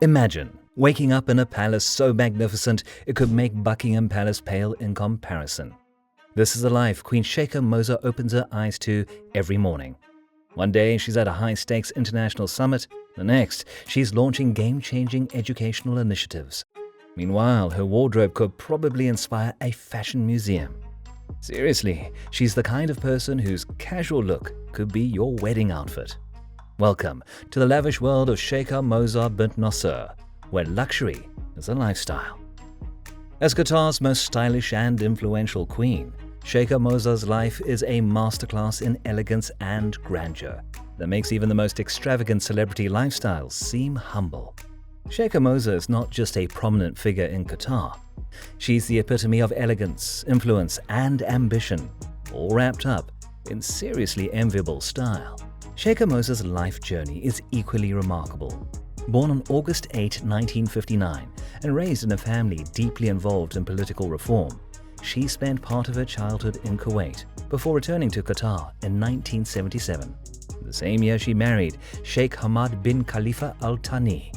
Imagine waking up in a palace so magnificent it could make Buckingham Palace pale in comparison. This is the life Queen Sheikha Moza opens her eyes to every morning. One day she's at a high-stakes international summit, the next she's launching game-changing educational initiatives. Meanwhile, her wardrobe could probably inspire a fashion museum. Seriously, she's the kind of person whose casual look could be your wedding outfit. Welcome to the lavish world of Sheikha Moza bint Nasser, where luxury is a lifestyle. As Qatar's most stylish and influential queen, Sheikha Moza's life is a masterclass in elegance and grandeur that makes even the most extravagant celebrity lifestyles seem humble. Sheikha Moza is not just a prominent figure in Qatar. She's the epitome of elegance, influence, and ambition, all wrapped up in seriously enviable style. Sheikha Moza's life journey is equally remarkable. Born on August 8, 1959, and raised in a family deeply involved in political reform, she spent part of her childhood in Kuwait before returning to Qatar in 1977. The same year she married Sheikh Hamad bin Khalifa Al Thani.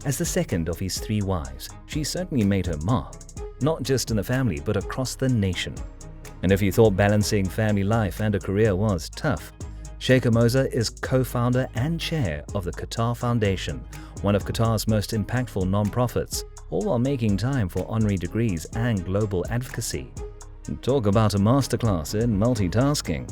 As the second of his three wives, she certainly made her mark, not just in the family but across the nation. And if you thought balancing family life and a career was tough, Sheikha Moza is co-founder and chair of the Qatar Foundation, one of Qatar's most impactful non-profits, all while making time for honorary degrees and global advocacy. Talk about a masterclass in multitasking.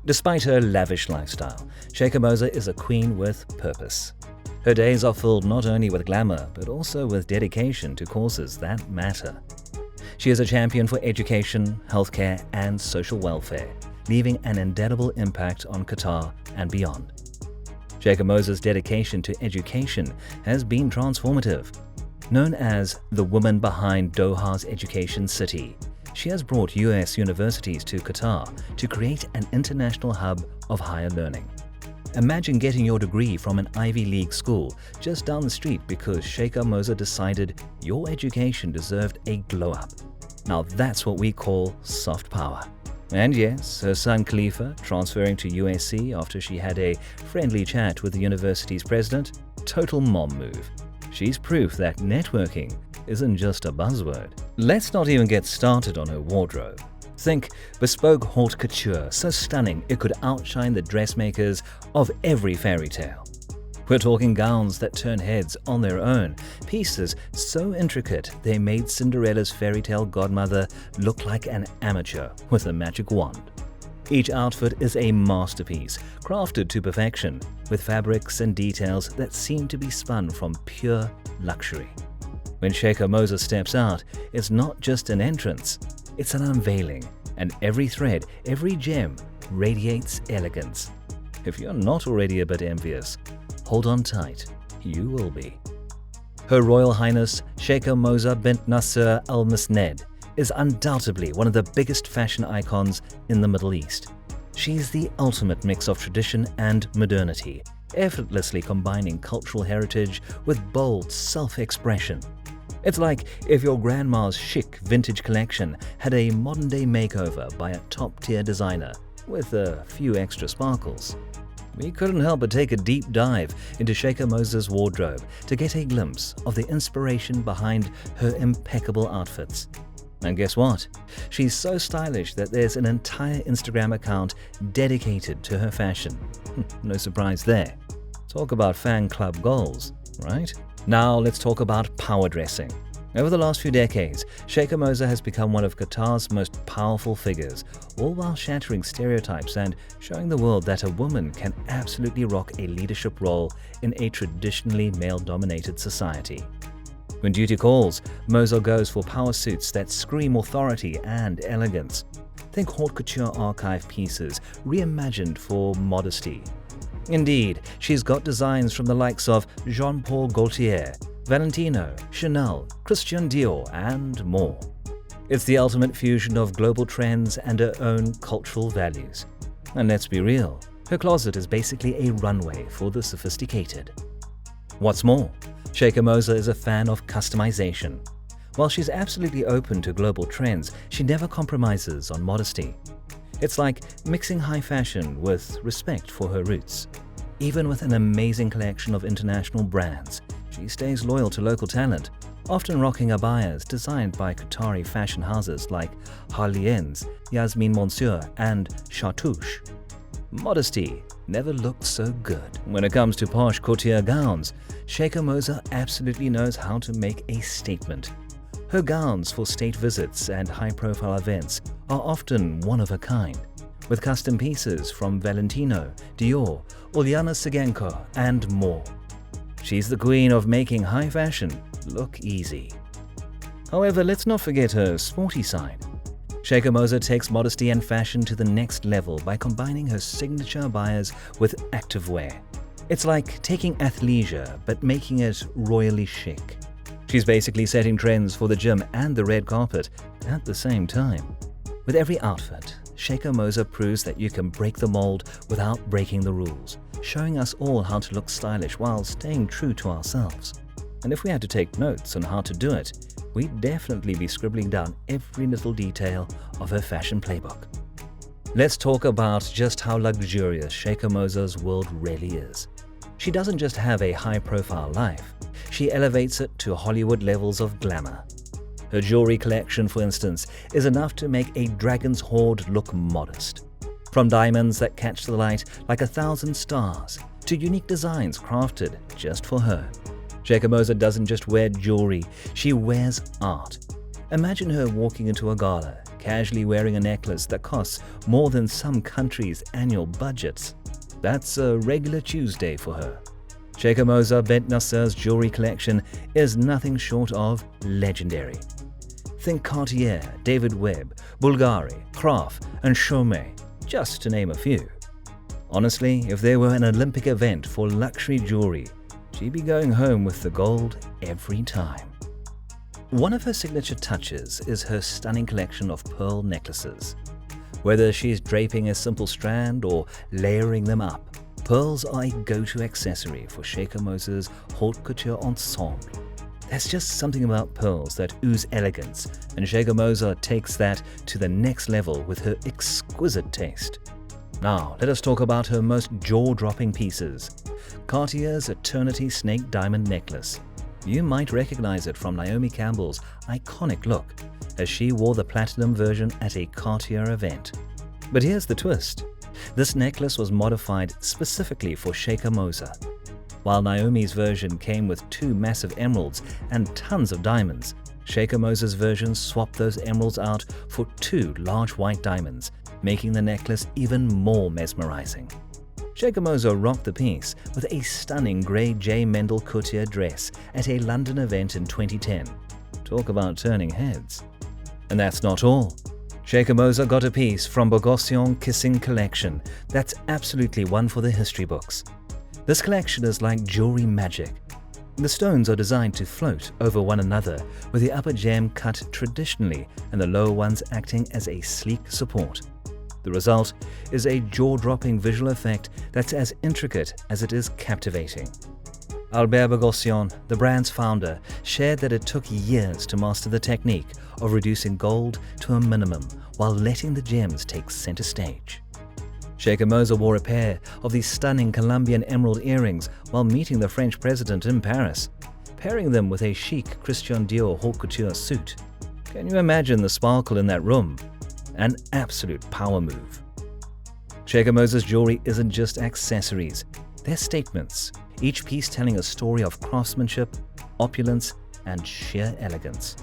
Despite her lavish lifestyle, Sheikha Moza is a queen with purpose. Her days are filled not only with glamour, but also with dedication to causes that matter. She is a champion for education, healthcare, and social welfare, leaving an indelible impact on Qatar and beyond. Sheikha Moza's dedication to education has been transformative. Known as the woman behind Doha's education city, she has brought US universities to Qatar to create an international hub of higher learning. Imagine getting your degree from an Ivy League school just down the street because Sheikha Moza decided your education deserved a glow-up. Now that's what we call soft power. And yes, her son Khalifa transferring to USC after she had a friendly chat with the university's president, total mom move. She's proof that networking isn't just a buzzword. Let's not even get started on her wardrobe. Think bespoke haute couture, so stunning it could outshine the dressmakers of every fairy tale. We're talking gowns that turn heads on their own, pieces so intricate they made Cinderella's fairy tale godmother look like an amateur with a magic wand. Each outfit is a masterpiece, crafted to perfection, with fabrics and details that seem to be spun from pure luxury. When Sheikha Moza steps out, it's not just an entrance, it's an unveiling, and every thread, every gem radiates elegance. If you're not already a bit envious, hold on tight, you will be. Her Royal Highness Sheikha Moza bint Nasser Al Musned is undoubtedly one of the biggest fashion icons in the Middle East. She's the ultimate mix of tradition and modernity, effortlessly combining cultural heritage with bold self-expression. It's like if your grandma's chic vintage collection had a modern-day makeover by a top-tier designer with a few extra sparkles. We couldn't help but take a deep dive into Sheikha Moza's wardrobe to get a glimpse of the inspiration behind her impeccable outfits. And guess what? She's so stylish that there's an entire Instagram account dedicated to her fashion. No surprise there. Talk about fan club goals, right? Now let's talk about power dressing. Over the last few decades, Sheikha Moza has become one of Qatar's most powerful figures, all while shattering stereotypes and showing the world that a woman can absolutely rock a leadership role in a traditionally male-dominated society. When duty calls, Moza goes for power suits that scream authority and elegance. Think haute couture archive pieces reimagined for modesty. Indeed, she's got designs from the likes of Jean-Paul Gaultier, Valentino, Chanel, Christian Dior, and more. It's the ultimate fusion of global trends and her own cultural values. And let's be real, her closet is basically a runway for the sophisticated. What's more, Sheikha Moza is a fan of customization. While she's absolutely open to global trends, she never compromises on modesty. It's like mixing high fashion with respect for her roots. Even with an amazing collection of international brands, She stays loyal to local talent, often rocking abayas designed by Qatari fashion houses like Harlien's, Yasmin Monsieur and Chartouche. Modesty never looked so good. When it comes to posh couture gowns, Sheikha Moza absolutely knows how to make a statement. Her gowns for state visits and high-profile events are often one of a kind, with custom pieces from Valentino, Dior, Ulyana Sigenko, and more. She's the queen of making high fashion look easy. However, let's not forget her sporty side. Sheikha Moza takes modesty and fashion to the next level by combining her signature abayas with activewear. It's like taking athleisure but making it royally chic. She's basically setting trends for the gym and the red carpet at the same time. With every outfit, Sheikha Moza proves that you can break the mold without breaking the rules, showing us all how to look stylish while staying true to ourselves. And if we had to take notes on how to do it, we'd definitely be scribbling down every little detail of her fashion playbook. Let's talk about just how luxurious Sheikha Moza's world really is. She doesn't just have a high-profile life, she elevates it to Hollywood levels of glamour. Her jewelry collection, for instance, is enough to make a dragon's hoard look modest. From diamonds that catch the light like 1,000 stars, to unique designs crafted just for her. Sheikha Moza doesn't just wear jewelry, she wears art. Imagine her walking into a gala, casually wearing a necklace that costs more than some countries' annual budgets. That's a regular Tuesday for her. Sheikha Moza Bint Nasser's jewelry collection is nothing short of legendary. Think Cartier, David Webb, Bulgari, Kraft, and Chaumet, just to name a few. Honestly, if there were an Olympic event for luxury jewelry, she'd be going home with the gold every time. One of her signature touches is her stunning collection of pearl necklaces. Whether she's draping a simple strand or layering them up, pearls are a go-to accessory for Sheikha Moza's haute couture ensemble. There's just something about pearls that ooze elegance, and Sheikha Moza takes that to the next level with her exquisite taste. Now, let us talk about her most jaw-dropping pieces. Cartier's Eternity Snake Diamond Necklace. You might recognize it from Naomi Campbell's iconic look, as she wore the platinum version at a Cartier event. But here's the twist. This necklace was modified specifically for Sheikha Moza. While Naomi's version came with 2 massive emeralds and tons of diamonds, Sheikha Moza's version swapped those emeralds out for 2 large white diamonds, making the necklace even more mesmerizing. Sheikha Moza rocked the piece with a stunning grey J. Mendel couture dress at a London event in 2010. Talk about turning heads. And that's not all. Sheikha Moza got a piece from Bogosian Kissing Collection that's absolutely one for the history books. This collection is like jewelry magic. The stones are designed to float over one another, with the upper gem cut traditionally and the lower ones acting as a sleek support. The result is a jaw-dropping visual effect that's as intricate as it is captivating. Albert Bogosian, the brand's founder, shared that it took years to master the technique of reducing gold to a minimum while letting the gems take center stage. Sheikha Moza wore a pair of these stunning Colombian emerald earrings while meeting the French president in Paris, pairing them with a chic Christian Dior haute couture suit. Can you imagine the sparkle in that room? An absolute power move. Sheikha Moza's jewelry isn't just accessories, they're statements, each piece telling a story of craftsmanship, opulence, and sheer elegance.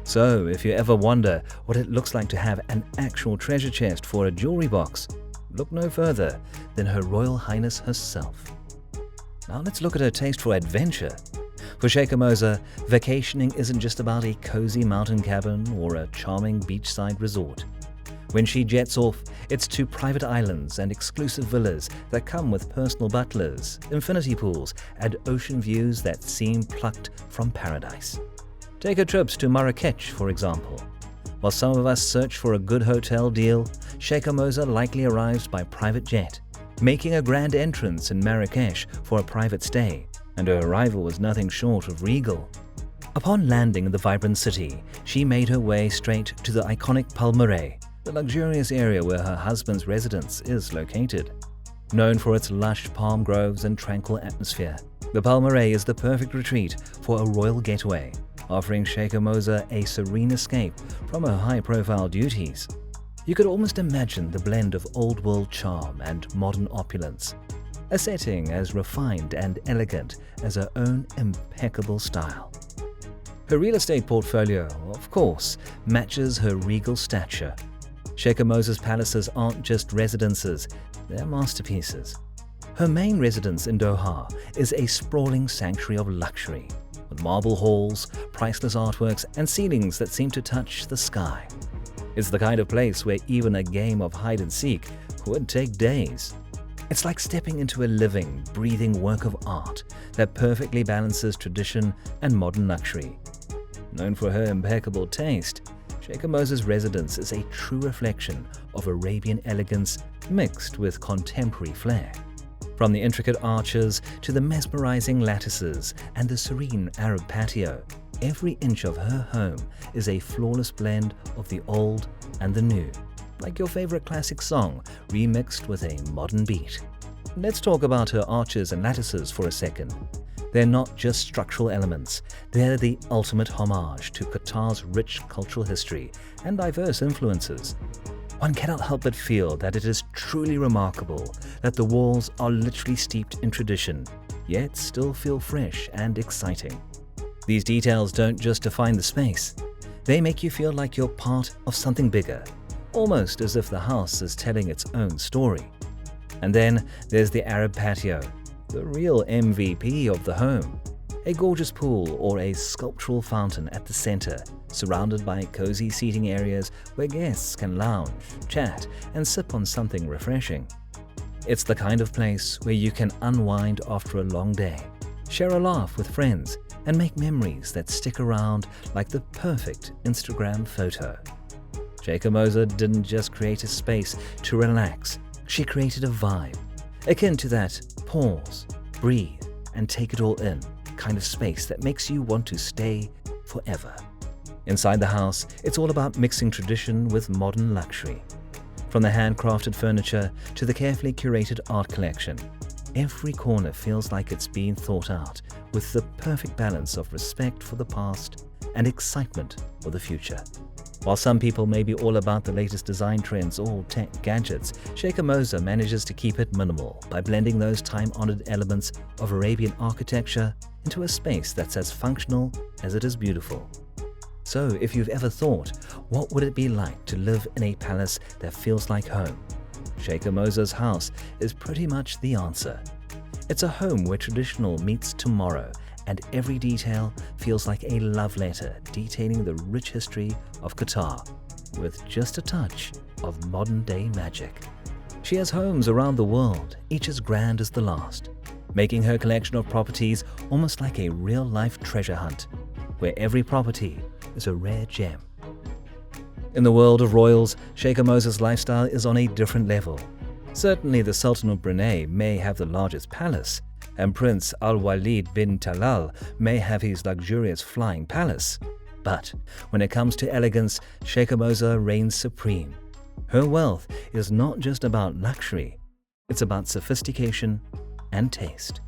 So, if you ever wonder what it looks like to have an actual treasure chest for a jewelry box, look no further than Her Royal Highness herself. Now let's look at her taste for adventure. For Sheikha Moza, vacationing isn't just about a cozy mountain cabin or a charming beachside resort. When she jets off, it's to private islands and exclusive villas that come with personal butlers, infinity pools, and ocean views that seem plucked from paradise. Take her trips to Marrakech, for example. While some of us search for a good hotel deal, Sheikha Moza likely arrives by private jet, making a grand entrance in Marrakech for a private stay, and her arrival was nothing short of regal. Upon landing in the vibrant city, she made her way straight to the iconic Palmeraie, the luxurious area where her husband's residence is located. Known for its lush palm groves and tranquil atmosphere, The Palmeraie is the perfect retreat for a royal getaway, offering Sheikha Moza a serene escape from her high-profile duties. You could almost imagine the blend of old-world charm and modern opulence, a setting as refined and elegant as her own impeccable style. Her real estate portfolio, of course, matches her regal stature. Sheikha Moza's palaces aren't just residences, they're masterpieces. Her main residence in Doha is a sprawling sanctuary of luxury, with marble halls, priceless artworks, and ceilings that seem to touch the sky. It's the kind of place where even a game of hide-and-seek would take days. It's like stepping into a living, breathing work of art that perfectly balances tradition and modern luxury. Known for her impeccable taste, Sheikha Moza's residence is a true reflection of Arabian elegance mixed with contemporary flair. From the intricate arches to the mesmerizing lattices and the serene Arab patio, every inch of her home is a flawless blend of the old and the new, like your favorite classic song remixed with a modern beat. Let's talk about her arches and lattices for a second. They're not just structural elements, they're the ultimate homage to Qatar's rich cultural history and diverse influences. One cannot help but feel that it is truly remarkable that the walls are literally steeped in tradition, yet still feel fresh and exciting. These details don't just define the space, they make you feel like you're part of something bigger, almost as if the house is telling its own story. And then there's the Arab patio, the real MVP of the home. A gorgeous pool or a sculptural fountain at the center, surrounded by cozy seating areas where guests can lounge, chat, and sip on something refreshing. It's the kind of place where you can unwind after a long day, share a laugh with friends, and make memories that stick around like the perfect Instagram photo. Sheikha Moza didn't just create a space to relax, she created a vibe, akin to that pause, breathe, and take it all in kind of space that makes you want to stay forever. Inside the house, it's all about mixing tradition with modern luxury. From the handcrafted furniture to the carefully curated art collection, every corner feels like it's been thought out with the perfect balance of respect for the past and excitement for the future. While some people may be all about the latest design trends or tech gadgets, Sheikha Moza manages to keep it minimal by blending those time-honored elements of Arabian architecture into a space that's as functional as it is beautiful. So if you've ever thought, what would it be like to live in a palace that feels like home? Sheikha Moza's house is pretty much the answer. It's a home where traditional meets tomorrow, and every detail feels like a love letter detailing the rich history of Qatar, with just a touch of modern-day magic. She has homes around the world, each as grand as the last, making her collection of properties almost like a real-life treasure hunt, where every property is a rare gem. In the world of royals, Sheikha Moza's lifestyle is on a different level. Certainly the Sultan of Brunei may have the largest palace, and Prince Al-Walid bin Talal may have his luxurious flying palace. But when it comes to elegance, Sheikha Moza reigns supreme. Her wealth is not just about luxury, it's about sophistication and taste.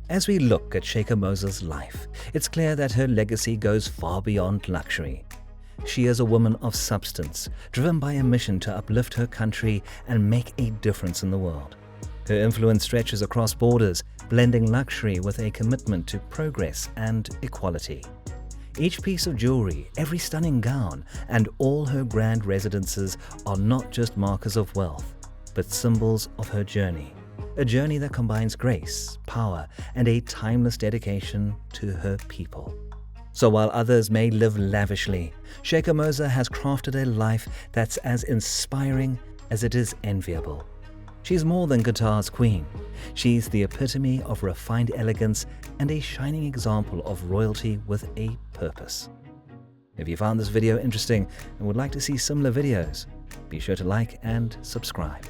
As we look at Sheikha Moza's life, it's clear that her legacy goes far beyond luxury. She is a woman of substance, driven by a mission to uplift her country and make a difference in the world. Her influence stretches across borders, blending luxury with a commitment to progress and equality. Each piece of jewelry, every stunning gown, and all her grand residences are not just markers of wealth, but symbols of her journey. A journey that combines grace, power, and a timeless dedication to her people. So while others may live lavishly, Sheikha Moza has crafted a life that's as inspiring as it is enviable. She's more than Qatar's queen. She's the epitome of refined elegance and a shining example of royalty with a purpose. If you found this video interesting and would like to see similar videos, be sure to like and subscribe.